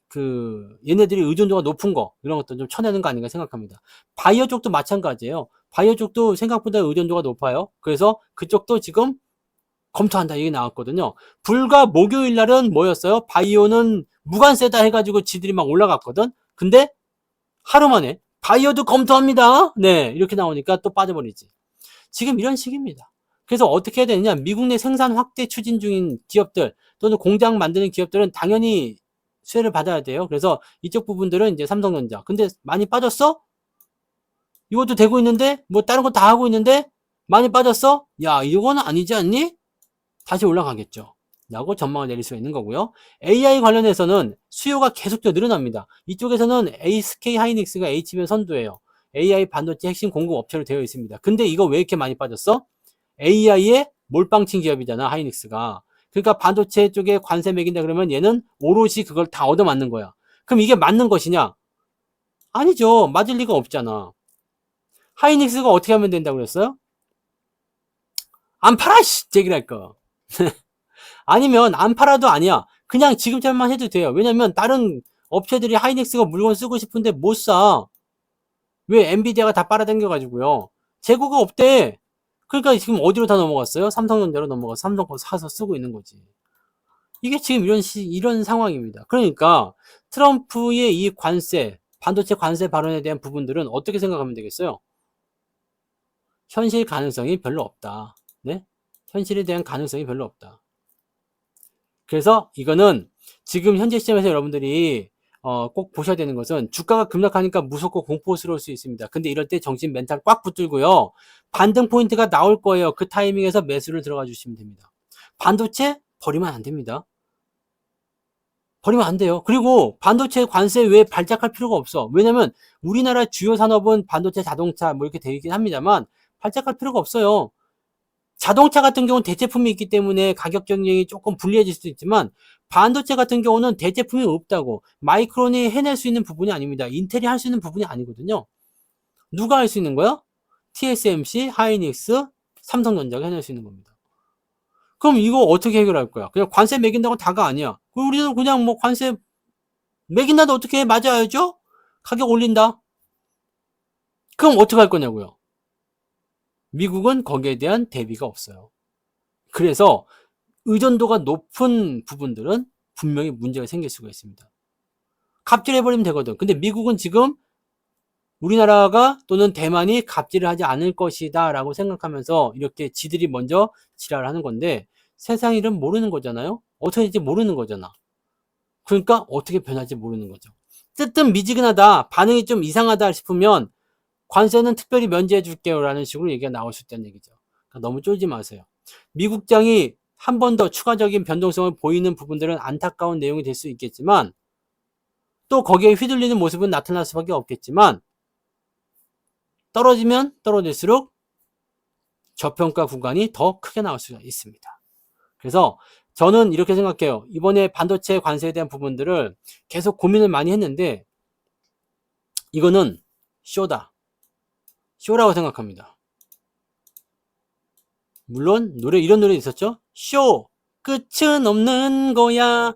[SPEAKER 1] 얘네들이 의존도가 높은 거 이런 것도 좀 쳐내는 거 아닌가 생각합니다. 바이오 쪽도 마찬가지예요. 바이오 쪽도 생각보다 의존도가 높아요. 그래서 그쪽도 지금 검토한다 얘기 나왔거든요. 불과 목요일 날은 뭐였어요? 바이오는 무관세다 해가지고 지들이 막 올라갔거든. 근데 하루 만에 바이오도 검토합니다. 네, 이렇게 나오니까 또 빠져버리지. 지금 이런 식입니다. 그래서 어떻게 해야 되느냐? 미국 내 생산 확대 추진 중인 기업들 또는 공장 만드는 기업들은 당연히 수혜를 받아야 돼요. 그래서 이쪽 부분들은 이제 삼성전자. 근데 많이 빠졌어? 이것도 되고 있는데? 뭐 다른 거 다 하고 있는데? 많이 빠졌어? 야, 이거는 아니지 않니? 다시 올라가겠죠. 라고 전망을 내릴 수가 있는 거고요. AI 관련해서는 수요가 계속적으로 늘어납니다. 이쪽에서는 SK 하이닉스가 HBM 선두예요. AI 반도체 핵심 공급 업체로 되어 있습니다. 근데 이거 왜 이렇게 많이 빠졌어? AI의 몰빵친 기업이잖아, 하이닉스가. 그러니까 반도체 쪽에 관세 매긴다 그러면 얘는 오롯이 그걸 다 얻어맞는 거야. 그럼 이게 맞는 것이냐? 아니죠. 맞을 리가 없잖아. 하이닉스가 어떻게 하면 된다고 그랬어요? 안 팔아, 씨! 제기랄 거. 아니면 안 팔아도 아니야. 그냥 지금처럼만 해도 돼요. 왜냐면 다른 업체들이 하이닉스가 물건 쓰고 싶은데 못 사. 왜? 엔비디아가 다 빨아당겨가지고요. 재고가 없대. 그러니까 지금 어디로 다 넘어갔어요? 삼성전자로 넘어가서 삼성 거 사서 쓰고 있는 거지. 이게 지금 이런 상황입니다. 그러니까 트럼프의 이 관세, 반도체 관세 발언에 대한 부분들은 어떻게 생각하면 되겠어요? 현실 가능성이 별로 없다. 네? 현실에 대한 가능성이 별로 없다. 그래서 이거는 지금 현재 시점에서 여러분들이 꼭 보셔야 되는 것은 주가가 급락하니까 무섭고 공포스러울 수 있습니다. 근데 이럴 때 정신 멘탈 꽉 붙들고요. 반등 포인트가 나올 거예요. 그 타이밍에서 매수를 들어가 주시면 됩니다. 반도체 버리면 안 됩니다. 버리면 안 돼요. 그리고 반도체 관세 외에 발작할 필요가 없어. 왜냐면 우리나라 주요 산업은 반도체, 자동차 뭐 이렇게 되어 있긴 합니다만 발작할 필요가 없어요. 자동차 같은 경우는 대체품이 있기 때문에 가격 경쟁이 조금 불리해질 수도 있지만 반도체 같은 경우는 대체품이 없다고. 마이크론이 해낼 수 있는 부분이 아닙니다. 인텔이 할 수 있는 부분이 아니거든요. 누가 할 수 있는 거야? TSMC, 하이닉스, 삼성전자가 해낼 수 있는 겁니다. 그럼 이거 어떻게 해결할 거야? 그냥 관세 매긴다고 다가 아니야. 우리는 그냥 뭐 관세 매긴다도 어떻게 해? 맞아야죠? 가격 올린다. 그럼 어떻게 할 거냐고요? 미국은 거기에 대한 대비가 없어요. 그래서 의존도가 높은 부분들은 분명히 문제가 생길 수가 있습니다. 갑질해버리면 되거든. 근데 미국은 지금 우리나라가 또는 대만이 갑질을 하지 않을 것이다 라고 생각하면서 이렇게 지들이 먼저 지랄을 하는 건데 세상 일은 모르는 거잖아요. 어떻게 될지 모르는 거잖아. 그러니까 어떻게 변할지 모르는 거죠. 뜨뜻미지근하다, 반응이 좀 이상하다 싶으면 관세는 특별히 면제해 줄게요 라는 식으로 얘기가 나올 수 있다는 얘기죠. 그러니까 너무 쫄지 마세요. 미국장이 한 번 더 추가적인 변동성을 보이는 부분들은 안타까운 내용이 될 수 있겠지만 또 거기에 휘둘리는 모습은 나타날 수밖에 없겠지만 떨어지면 떨어질수록 저평가 구간이 더 크게 나올 수가 있습니다. 그래서 저는 이렇게 생각해요. 이번에 반도체 관세에 대한 부분들을 계속 고민을 많이 했는데 이거는 쇼다. 쇼라고 생각합니다. 물론 이런 노래 있었죠. 쇼 끝은 없는 거야.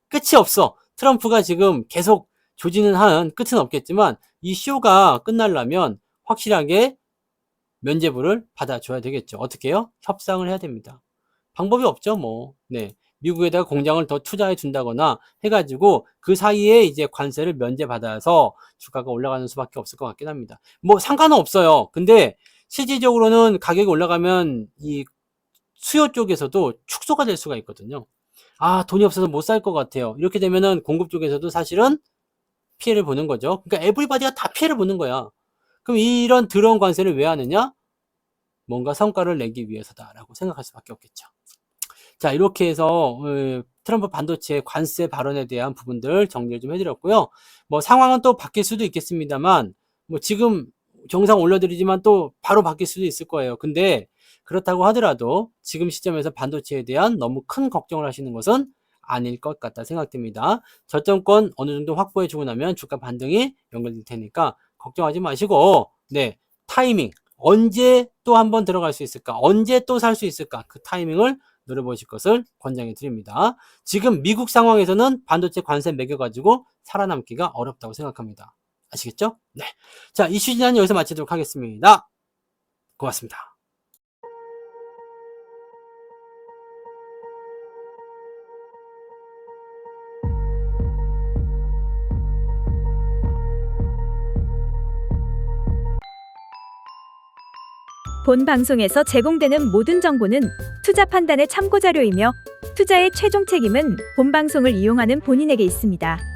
[SPEAKER 1] 끝이 없어. 트럼프가 지금 계속 조지는 한 끝은 없겠지만 이 쇼가 끝나려면 확실하게 면제부를 받아줘야 되겠죠. 어떻게 해요? 협상을 해야 됩니다. 방법이 없죠, 뭐. 네. 미국에다가 공장을 더 투자해 준다거나 해가지고 그 사이에 이제 관세를 면제받아서 주가가 올라가는 수밖에 없을 것 같긴 합니다. 뭐 상관은 없어요. 근데 실질적으로는 가격이 올라가면 이 수요 쪽에서도 축소가 될 수가 있거든요. 아, 돈이 없어서 못 살 것 같아요. 이렇게 되면은 공급 쪽에서도 사실은 피해를 보는 거죠. 그러니까 에브리바디가 다 피해를 보는 거야. 그럼 이런 더러운 관세를 왜 하느냐? 뭔가 성과를 내기 위해서다라고 생각할 수밖에 없겠죠. 자, 이렇게 해서 트럼프 반도체 관세 발언에 대한 부분들 정리를 좀 해드렸고요. 뭐 상황은 또 바뀔 수도 있겠습니다만 뭐 지금 정상 올려드리지만 또 바로 바뀔 수도 있을 거예요. 근데 그렇다고 하더라도 지금 시점에서 반도체에 대한 너무 큰 걱정을 하시는 것은 아닐 것 같다 생각됩니다. 저점권 어느 정도 확보해 주고 나면 주가 반등이 연결될 테니까 걱정하지 마시고 네, 타이밍 언제 또 한번 들어갈 수 있을까? 언제 또 살 수 있을까? 그 타이밍을 노려보실 것을 권장해 드립니다. 지금 미국 상황에서는 반도체 관세 매겨가지고 살아남기가 어렵다고 생각합니다. 아시겠죠? 네. 자, 이슈 진단은 여기서 마치도록 하겠습니다. 고맙습니다.
[SPEAKER 2] 본 방송에서 제공되는 모든 정보는 투자 판단의 참고 자료이며 투자의 최종 책임은 본 방송을 이용하는 본인에게 있습니다.